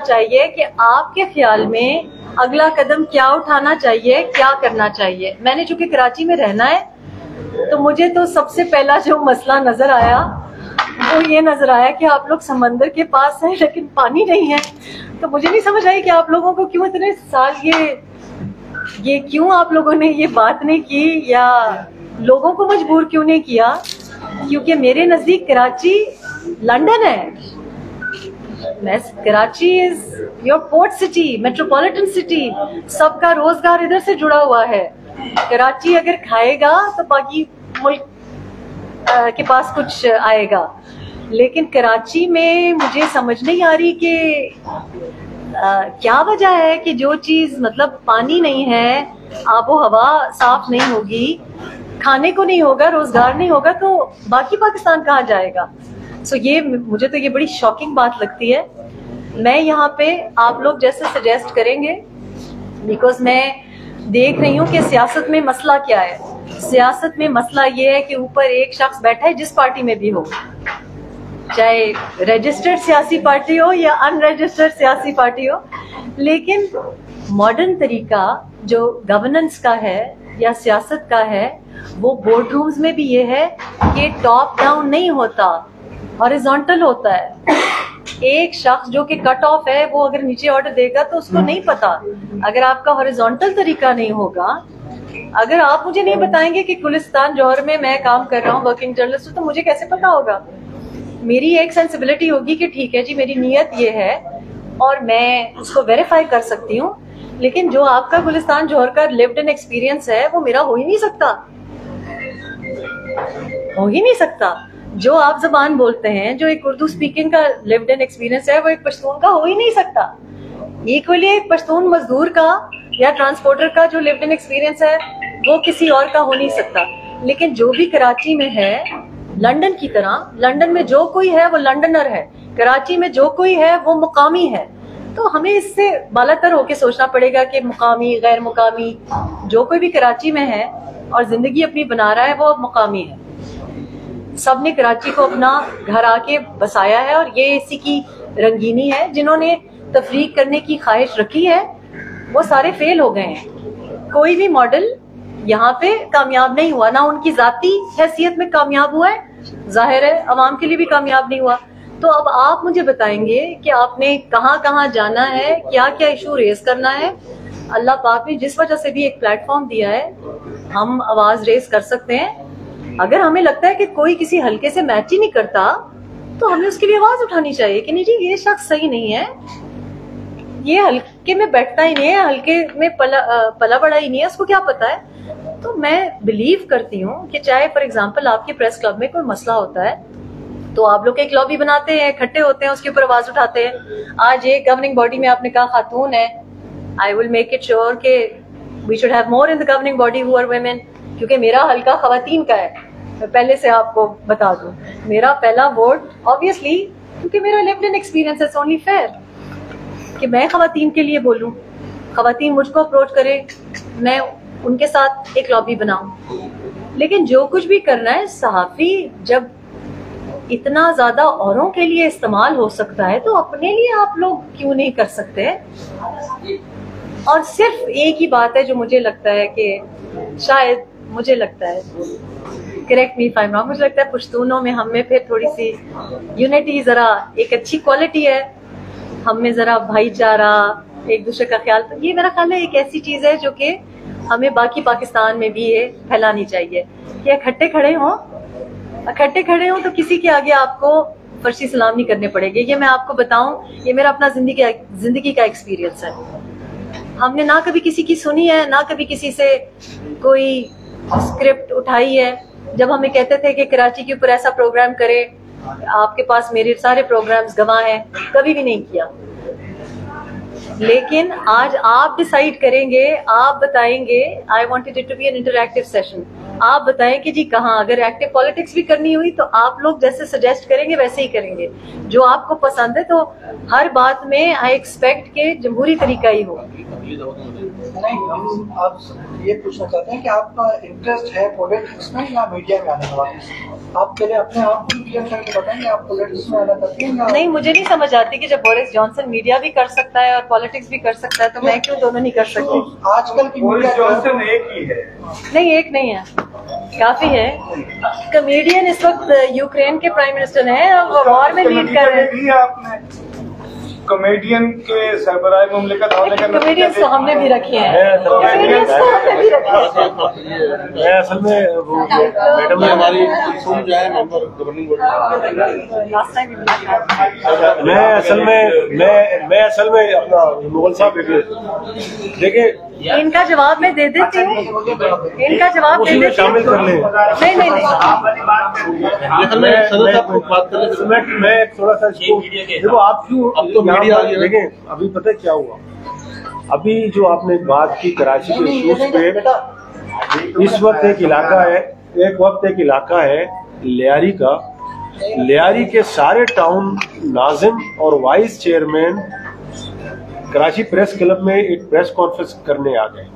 चाहिए कि आपके ख्याल में अगला कदम क्या उठाना चाहिए, क्या करना चाहिए। मैंने चूंकि कराची में रहना है तो मुझे तो सबसे पहला जो मसला नजर आया वो ये नजर आया कि आप लोग समंदर के पास हैं लेकिन पानी नहीं है। तो मुझे नहीं समझ आई कि आप लोगों को क्यों इतने साल ये क्यों आप लोगों ने ये बात नहीं की या लोगों को मजबूर क्यों नहीं किया, क्योंकि मेरे नजदीक कराची लंदन है। Karachi is your port city, metropolitan city, सबका रोजगार इधर से जुड़ा हुआ है। कराची अगर खाएगा तो बाकी मुल्क के पास कुछ आएगा, लेकिन कराची में मुझे समझ नहीं आ रही कि क्या वजह है कि जो चीज मतलब पानी नहीं है, आबो हवा साफ नहीं होगी, खाने को नहीं होगा, रोजगार नहीं होगा, तो बाकी पाकिस्तान कहाँ जाएगा। सो ये मुझे तो ये बड़ी शॉकिंग बात लगती है। मैं यहाँ पे आप लोग जैसे सजेस्ट करेंगे, बिकॉज मैं देख रही हूँ कि सियासत में मसला क्या है। सियासत में मसला ये है कि ऊपर एक शख्स बैठा है, जिस पार्टी में भी हो, चाहे रजिस्टर्ड सियासी पार्टी हो या अनरजिस्टर्ड सियासी पार्टी हो, लेकिन मॉडर्न तरीका जो गवर्नेंस का है या सियासत का है वो बोर्ड रूम्स में भी ये है कि टॉप डाउन नहीं होता, हॉरिजॉन्टल होता है। एक शख्स जो कि कट ऑफ है वो अगर नीचे ऑर्डर देगा तो उसको नहीं पता। अगर आपका हॉरिजॉन्टल तरीका नहीं होगा, अगर आप मुझे नहीं बताएंगे कि गुलिस्तान जौहर में मैं काम कर रहा हूँ वर्किंग जर्नलिस्ट, तो मुझे कैसे पता होगा। मेरी एक सेंसिबिलिटी होगी कि ठीक है जी, मेरी नीयत ये है और मैं उसको वेरीफाई कर सकती हूँ, लेकिन जो आपका गुलिस्तान जौहर का लिव्ड इन एक्सपीरियंस है वो मेरा हो ही नहीं सकता, हो ही नहीं सकता। जो आप जबान बोलते हैं, जो एक उर्दू स्पीकिंग का लिव्ड इन एक्सपीरियंस है, वो एक पश्तून का हो ही नहीं सकता। इक्वली एक पश्तून मजदूर का या ट्रांसपोर्टर का जो लिव्ड इन एक्सपीरियंस है वो किसी और का हो नहीं सकता। लेकिन जो भी कराची में है, लंदन की तरह, लंदन में जो कोई है वो लंदनर है, कराची में जो कोई है वो मुकामी है। तो हमें इससे बालातर होके सोचना पड़ेगा कि मुकामी, गैर मुकामी, जो कोई भी कराची में है और जिंदगी अपनी बना रहा है वो मुकामी है। सबने कराची को अपना घर आके बसाया है और ये इसी की रंगीनी है। जिन्होंने तफरीक करने की ख्वाहिश रखी है वो सारे फेल हो गए हैं। कोई भी मॉडल यहाँ पे कामयाब नहीं हुआ, ना उनकी जाती हैसियत में कामयाब हुआ है, जाहिर है अवाम के लिए भी कामयाब नहीं हुआ। तो अब आप मुझे बताएंगे कि आपने कहाँ कहाँ जाना है, क्या क्या इशू रेज करना है। अल्लाह पाक ने जिस वजह से भी एक प्लेटफॉर्म दिया है, हम आवाज रेज कर सकते हैं। अगर हमें लगता है कि कोई किसी हल्के से मैच ही नहीं करता तो हमें उसके लिए आवाज उठानी चाहिए कि नहीं जी, ये शख्स सही नहीं है, ये हल्के में बैठता ही नहीं है, हल्के में पला बड़ा ही नहीं है, उसको क्या पता है। तो मैं बिलीव करती हूँ कि चाहे फॉर एग्जाम्पल आपके प्रेस क्लब में कोई मसला होता है तो आप लोग एक लॉबी बनाते हैं, इकट्ठे होते हैं, उसके ऊपर आवाज उठाते हैं। आज ये गवर्निंग बॉडी में आपने कहा खातून है, I will make it sure कि we should have more in the governing body who are women, क्योंकि मेरा हल्का खवातीन का है। मैं पहले से आपको बता दूं, मेरा पहला वोट ऑब्वियसली, क्योंकि मेरा लिव्ड इन एक्सपीरियंस है, ओनली फेयर कि मैं खवातीन के लिए बोलूं, खवातीन मुझको अप्रोच करे, मैं उनके साथ एक लॉबी बनाऊं। लेकिन जो कुछ भी करना है, सहाफी जब इतना ज्यादा औरों के लिए इस्तेमाल हो सकता है तो अपने लिए आप लोग क्यों नहीं कर सकते। और सिर्फ एक ही बात है जो मुझे लगता है कि शायद, मुझे लगता है, correct me if I am wrong, मुझे लगता है पश्तूनों में हम में फिर थोड़ी सी यूनिटी, जरा एक अच्छी क्वालिटी है हम में, जरा भाईचारा, एक दूसरे का ख्याल। ये मेरा ख्याल है एक ऐसी चीज है जो कि हमें बाकी पाकिस्तान में भी ये फैलानी चाहिए कि इकट्ठे खड़े हों तो किसी के आगे आपको फर्शी सलाम नहीं करने पड़ेगी। ये मैं आपको बताऊं, ये मेरा अपना जिंदगी का एक्सपीरियंस है। हमने ना कभी किसी की सुनी है, ना कभी किसी से कोई स्क्रिप्ट उठाई है। जब हमें कहते थे कि कराची के ऊपर ऐसा प्रोग्राम करे, आपके पास मेरे सारे प्रोग्राम्स गवाह हैं, कभी भी नहीं किया। लेकिन आज आप डिसाइड करेंगे, आप बताएंगे। I wanted it to be an interactive session. आप बताएं कि जी कहाँ, अगर एक्टिव पॉलिटिक्स भी करनी हुई तो आप लोग जैसे सजेस्ट करेंगे वैसे ही करेंगे। जो आपको पसंद है, तो हर बात में आई एक्सपेक्ट के जमहूरी तरीका ही हो। नहीं, हम आप ये पूछना चाहते हैं कि आपका इंटरेस्ट है पॉलिटिक्स में या मीडिया में आने का? आप पहले अपने आप को क्लियर करके बताएंगे, आप पॉलिटिक्स में आना चाहते हैं? नहीं, मुझे नहीं समझ आती कि जब बोरिस जॉनसन मीडिया भी कर सकता है और पॉलिटिक्स भी कर सकता है तो मैं क्यों दोनों नहीं कर सकती? आजकल की बोरिस जॉनसन एक ही है। नहीं, एक नहीं है, काफी है। कमेडियन इस वक्त यूक्रेन के प्राइम मिनिस्टर हैं और वॉर में लीड कर रहे हैं। आपने कॉमेडियन के सरबराह मुमलिकत होने का कमेडियंस तो हमने भी रखे हैं, कमेडियंस तो हमने भी रखे हैं। मैं असल में वो मैडम ने हमारी सुन जो है member governing board, last time भी मैं असल में अपना मुगल साहब देखिए इनका जवाब मैं दे देती हूँ, इनका जवाब दे देती हूँ। शामिल कर लें। नहीं, मैं थोड़ा सा इसको देखो, आप क्यों अब तो मीडिया देखें। अभी पता है क्या हुआ, अभी जो आपने बात की कराची के इश्यूज पे, इस वक्त एक इलाका है लियारी का। लियारी के सारे टाउन नाजिम और vice chairman Karachi press club में एक प्रेस कॉन्फ्रेंस करने आ गए।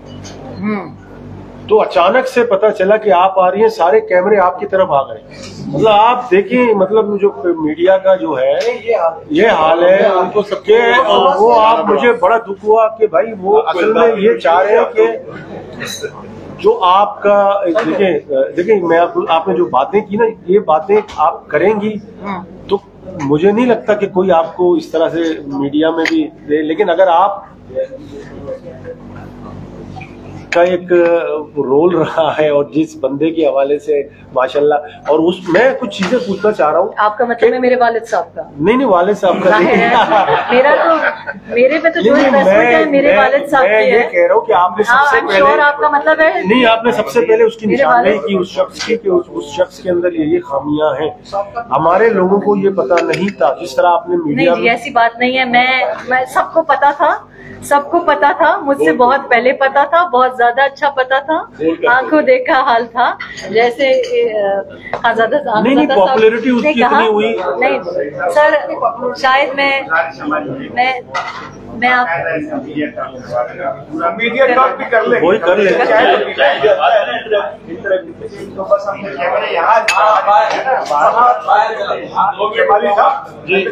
तो अचानक से पता चला कि आप आ रही हैं, सारे कैमरे आपकी तरफ आ गए। मतलब आप देखिए, मतलब जो मीडिया का जो है ये हाल है उनको सबके, वो आप मुझे बड़ा दुख हुआ कि भाई वो असल में ये चाह रहे हैं कि जो आपका देखिए मैं आपने जो बातें की ना, ये बातें आप करेंगी तो मुझे नहीं लगता कि कोई आपको इस तरह से मीडिया में भी दे। लेकिन अगर आप का एक रोल रहा है और जिस बंदे के हवाले से माशाल्लाह, और उस मैं कुछ चीजें पूछना चाह रहा हूँ। आपका मतलब है मेरे वालिद साहब का? नहीं, वालिद साहब का मेरा तो मेरे पे तो जो इन्वेस्टमेंट है मेरे वालिद साहब की है। ये कह रहा हूँ कि आपने सबसे पहले, आपका मतलब है नहीं, आपने सबसे पहले उसकी निशानदेही की उस शख्स की कि उस शख्स के अंदर ये खामियां हैं। हमारे लोगों को ये पता नहीं था, जिस तरह आपने मीडिया में। ऐसी बात नहीं है, मैं सबको पता था, मुझसे बहुत पहले पता था, बहुत ज्यादा अच्छा पता था, आंखों देखा हाल था। जैसे नहीं, पॉपुलैरिटी उसकी इतनी हुई नहीं सर, शायद मैं आप मीडिया टॉक भी कर ले, वही कर ले।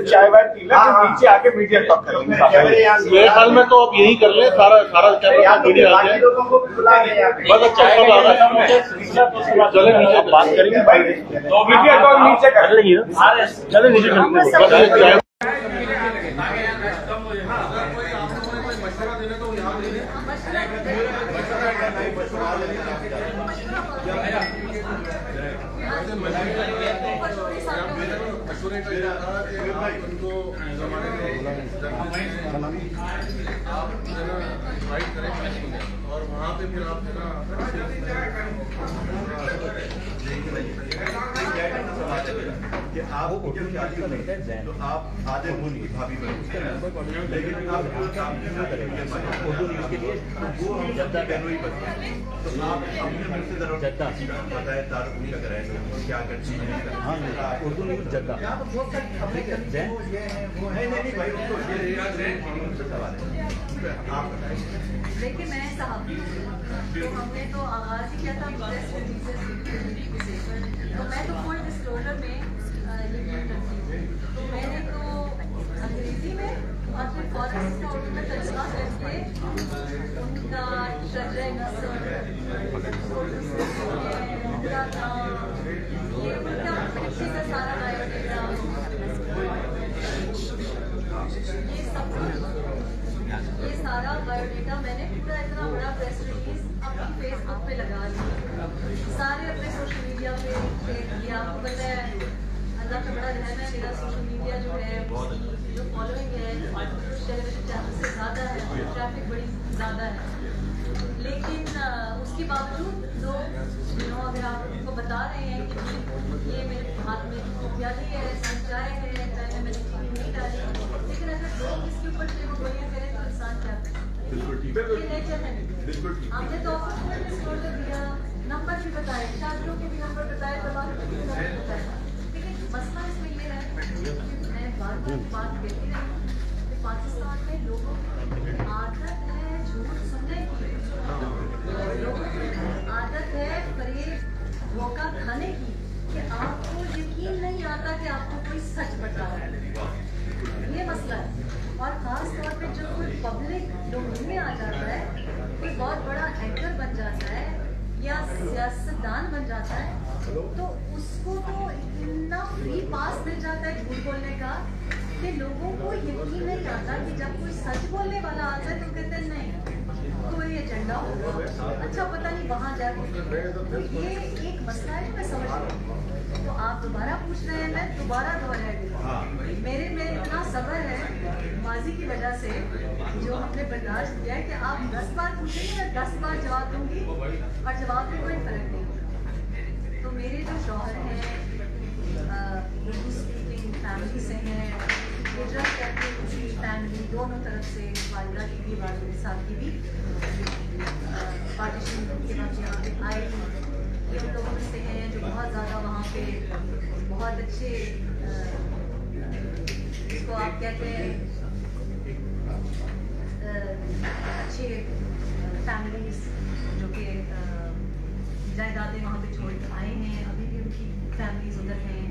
चाय वाय पी ले, नीचे आके मीडिया टॉक कर लेंगे। मेरे ख्याल में तो अब यही कर ले, सारा मीडिया आ जाए, बस अच्छा चले नीचे बात करेंगे। तो मीडिया टॉक नीचे कर लेंगे, चले नीचे करते हैं। और वहाँ पे फिर आप कि आप जब शादी होगी तो आप आधे खून की भाभी बने, लेकिन आप उर्दू न्यूज़ के लिए वो हम जद्दा बेनोई बनते हैं। तो आप अपने मुझ से जरूर बताए तारुफ का कराएंगे क्या करती है। हाँ, उर्दू न्यूज़ जद्दा नहीं भाई, उनको सवाल है, आप बताएं। देखिए, मैं सहाफ़ी हूँ, तो हमने तो आगाज़ ही किया था प्रेस रिलीज़ से, तो मैं तो फुल डिस्क्लोजर में ये करती हूँ। तो मैंने तो अंग्रेज़ी में और फिर फॉरेन से उर्दू में तर्जुमा करके उनका शजरे नस्ल, उनका नाम, ये उनका अच्छे से सारा बायोडेटा, ये सारा बायोडेटा मैंने पूरा इतना बड़ा प्रेस रिलीज अपनी फेसबुक पे लगा दिया, सारे अपने सोशल मीडिया पे शेयर किया। आपको पता है अल्लाह का बड़ा रहम है, मेरा सोशल मीडिया जो है जो फॉलोइंग है टेलीविजन चैनल से ज़्यादा है, ट्रैफिक बड़ी ज़्यादा है। लेकिन उसके बावजूद लोग अगर आप उनको बता रहे हैं कि ये मेरे हाथ में प्याली है, चाय है, चाय में मैंने चीनी नहीं डाली, लेकिन अगर लोग इसके ऊपर गोलियाँ करें तो इंसान क्या करे? आपने तो ऑफर डिस्क्लोजर दिया, नंबर भी बताए, शादियों के भी नंबर बताए, तलाक के भी नंबर बताए, लेकिन मसला इसमें ये है कि मैं बात कहती रही कि पाकिस्तान में लोगों की आदत है झूठ सुनने की। पब्लिक डोमेन में आ जाता है, कोई बहुत बड़ा एंकर बन जाता है या सियासतदान बन जाता है, तो उसको तो इतना फ्री पास मिल जाता है झूठ बोलने का कि लोगों को यकीन नहीं आता कि जब कोई सच बोलने वाला आता है तो कहते हैं नहीं कोई एजेंडा होगा, अच्छा पता नहीं वहाँ जाके। तो ये एक मसला है, मैं समझ रही हूँ। तो आप दोबारा पूछ रहे हैं, मैं दोबारा दोहरा दूँ। मेरे में इतना सब्र है माजी की वजह से जो हमने बर्दाश्त किया है कि आप 10 बार पूछेंगे, मैं 10 बार जवाब दूंगी और जवाब में कोई फर्क नहीं होगा। तो मेरे जो शौहर हैं उर्दू स्पीकिंग फैमिली से हैं, हिजरत करके उसी फैमिली दोनों तरफ से वालिदा की भी वालिद साहब की भी पार्टीशन के बाद यहाँ पे आए, ये उन लोगों में से हैं जो बहुत ज़्यादा वहाँ पे बहुत अच्छे जिसको आप कहते हैं अच्छे फैमिलीज जो कि जायदादें वहाँ पे छोड़ के आए हैं, अभी भी उनकी फैमिलीज उधर हैं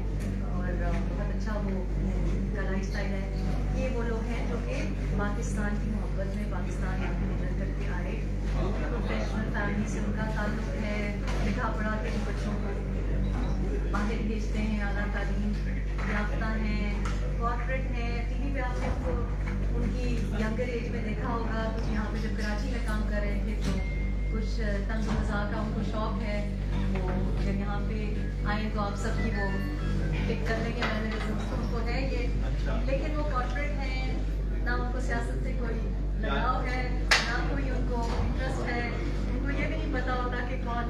और बहुत अच्छा वो उनका लाइफ स्टाइल है। ये वो लोग हैं जो कि पाकिस्तान की मोहब्बत में पाकिस्तान में हिजरत करके आए, प्रोफेशनल फैमिली से उनका ताल्लुक है, लिखा पढ़ा के बच्चों को बाहर भेजते हैं, आला तालीम याफ्ता हैं, कॉर्पोरेट हैं। टीवी पे आपने उनको उनकी यंगर एज में देखा होगा, कुछ यहाँ पे जब कराची में काम कर रहे थे तो कुछ तंज मज़ाक का उनको शौक है, वो जब यहाँ पे आए तो आप सबकी वो पिक कर लेंगे, मैंने उनको है ये, लेकिन वो कॉर्पोरेट हैं, ना उनको सियासत से कोई लगाव है, ना कोई उनको इंटरेस्ट है, उनको ये भी नहीं पता होता कि कौन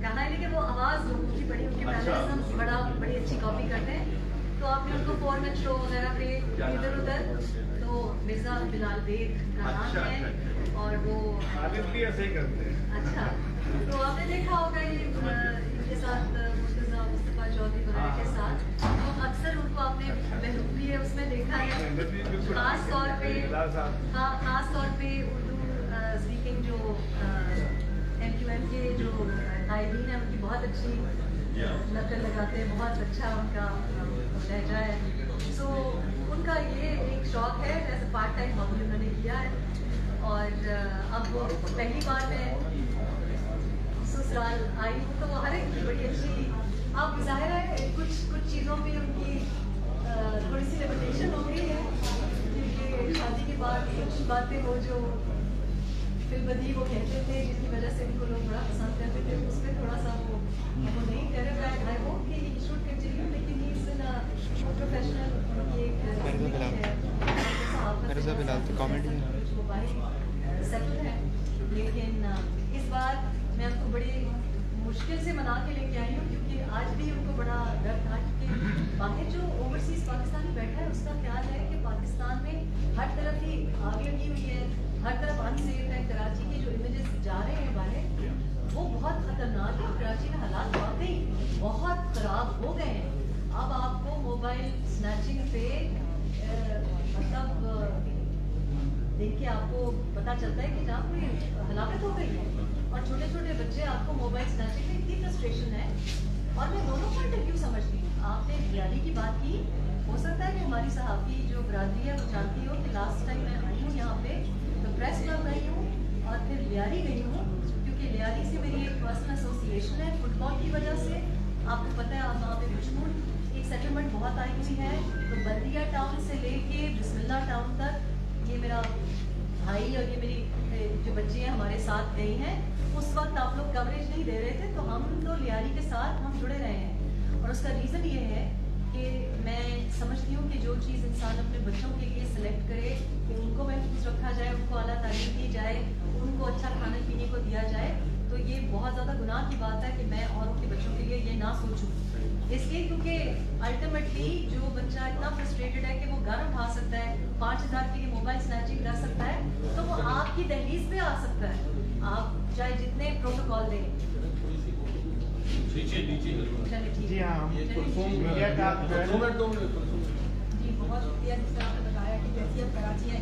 कहाँ है, लेकिन वो आवाज़ लोगों की बड़ी उनके मैनरिज्म बड़ी अच्छी कॉपी करते हैं। तो आपने उनको फॉर्मेट शो वगैरह पे इधर उधर, तो मिर्ज़ा बिलाल बेग का नाम है और वो भी ऐसे ही करते हैं। अच्छा, तो आपने देखा होगा ये इनके साथ मुस्तफा चौधरी वगैरह के साथ, तो अक्सर उनको आपने महबूबी है उसमें देखा है, खास तौर पे उर्दू स्पीकिंग जो MQM के जो कायदीन है उनकी बहुत अच्छी नकल लगाते हैं, बहुत अच्छा उनका लहजा है। सो उनका ये एक शौक है, एज पार्ट टाइम हॉबी उन्होंने किया है। और अब वो पहली बार मैं ससुराल आई हूँ तो हर एक की बड़ी अच्छी, अब जाहिर है कुछ चीज़ों पे उनकी थोड़ी सी लिमिटेशन हो गई है, क्योंकि शादी के बाद कुछ बातें वो जो फिल्मदी वो कहते थे जिसकी वजह से उनको लोग बड़ा पसंद करते थे, उस पर थोड़ा सा वो नहीं कर रहे हैं। आई होप कि ही शुड कंटिन्यू, लेकिन he is in professional comedy settle है। लेकिन इस बार मैं आपको बड़ी मुश्किल से मना के लेके आई हूँ, क्योंकि आज भी उनको बड़ा डर था, क्योंकि बाहर जो ओवरसीज पाकिस्तानी बैठा है उसका ख्याल है कि पाकिस्तान में हर तरफ ही आग लगी हुई है, हर तरफ अनसेफ है। कराची के जो इमेजेस जा रहे हैं बाहर वो बहुत खतरनाक है, कराची में हालात वाकई बहुत खराब हो गए हैं। अब आपको मोबाइल स्नैचिंग पे मतलब देख के आपको पता चलता है कि जहाँ कोई हलाकत हो गई है, और छोटे छोटे बच्चे आपको मोबाइल स्नैचिंग में इतनी फ्रस्ट्रेशन है। और मैं दोनों पॉइंट ऑफ व्यू समझती हूँ। आपने रियाली की बात की, हो सकता है कि हमारी सहाफ़ी जो बरादरी है वो जानती हो कि लास्ट टाइम मैं आई हूँ यहाँ पे तो प्रेस क्लब गई हूँ और फिर लियारी गई हूँ, क्योंकि लियारी से मेरी एक पर्सनल एसोसिएशन है फुटबॉल की वजह से। आपको पता है आप वहाँ पे बुशमूल एक सेटलमेंट बहुत आई हुई है, तो बल्दिया टाउन से लेके बिस्मिल्ला टाउन तक ये मेरा भाई और ये मेरी जो बच्चे हैं हमारे साथ गई हैं। उस वक्त आप लोग कवरेज नहीं दे रहे थे, तो हम तो लियारी के साथ हम जुड़े रहे हैं। और उसका रीज़न ये है कि मैं समझती हूँ कि जो चीज़ इंसान अपने बच्चों के लिए सिलेक्ट करे कि उनको महफूज रखा जाए, उनको आला तालीम दी जाए, उनको अच्छा खाने पीने को दिया जाए, तो ये बहुत ज़्यादा गुनाह की बात है कि मैं औरों के बच्चों के लिए ये ना सोचूं। इसलिए क्योंकि अल्टीमेटली जो बच्चा इतना फ्रस्ट्रेटेड है कि वो गन उठा सकता है, 5000 के लिए मोबाइल स्नैचिंग कर सकता है, तो वो आपकी दहलीज पे आ सकता है, आप चाहे जितने प्रोटोकॉल दें। जी हाँ, मीडिया का जी बहुत शुक्रिया जिस तरह आपने बताया कि जैसी अब कराची है